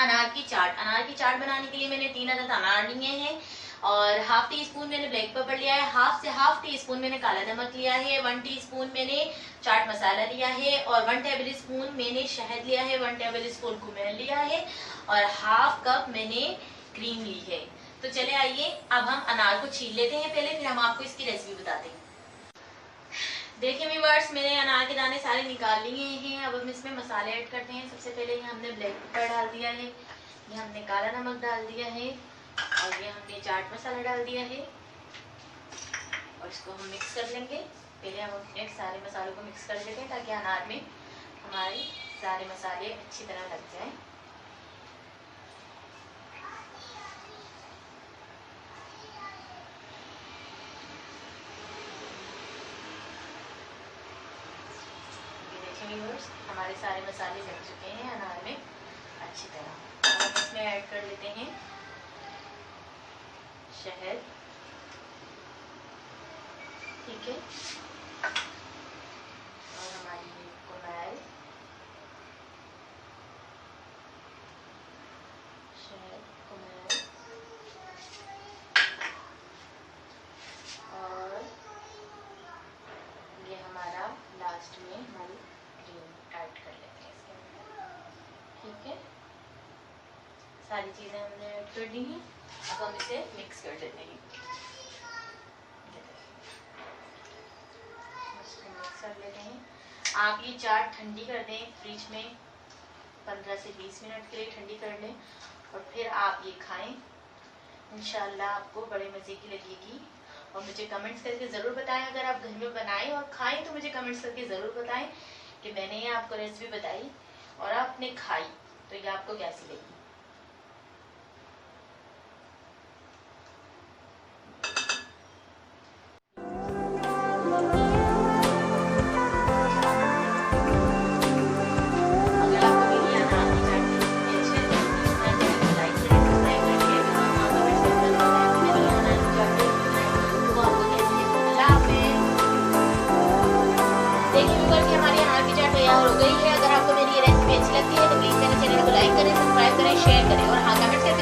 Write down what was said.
अनार की चाट। अनार की चाट बनाने के लिए मैंने 3 अदद अनार लिए हैं और हाफ टी स्पून मैंने ब्लैक पेपर लिया है, हाफ टी स्पून मैंने काला नमक लिया है, 1 टीस्पून मैंने चाट मसाला लिया है और 1 टेबल स्पून मैंने शहद लिया है, 1 टेबल स्पून कुमिन लिया है और हाफ कप मैंने क्रीम ली है। तो चले आइए अब हम अनार को छील लेते हैं पहले, फिर हम आपको इसकी रेसिपी बताते हैं। देखिए व्यूअर्स, मैंने अनार के दाने सारे निकाल लिए हैं। अब हम इसमें मसाले ऐड करते हैं। सबसे पहले ये हमने ब्लैक पेपर डाल दिया है, ये हमने काला नमक डाल दिया है और ये हमने चाट मसाला डाल दिया है और इसको हम मिक्स कर लेंगे। पहले हम अपने सारे मसालों को मिक्स कर लेते हैं ताकि अनार में हमारे सारे मसाले अच्छी तरह लग जाएं। हमारे सारे मसाले लग चुके हैं अनार में अच्छी तरह। अब हम इसमें ऐड कर लेते हैं शहद, ठीक है, और हमारी कुमिन, शहद, कुमिन और ये हमारा लास्ट में हमारी ऐड कर लेते हैं इसके अंदर, ठीक है। सारी चीज़ें हमने ऐड कर दी हैं। अब हम इसे मिक्स कर देते हैं। इसको मिक्स कर लेते हैं। आप ये चाट ठंडी कर दें फ्रिज में 15 से 20 मिनट के लिए ठंडी कर लें और फिर आप ये खाएं। इंशाल्लाह आपको बड़े मज़े की लगेगी और मुझे कमेंट्स करके ज़रूर बताएं। अगर आप घर में बनाएं और खाएं तो मुझे कमेंट्स करके ज़रूर बताएं कि मैंने ये आपको रेसिपी बताई और आपने खाई तो ये आपको कैसी लगी। हो गई है। अगर आपको मेरी ये रेसिपी अच्छी लगती है तो प्लीज़ मेरे चैनल को लाइक करें, सब्सक्राइब करें, शेयर करें और हाँ कमेंट करके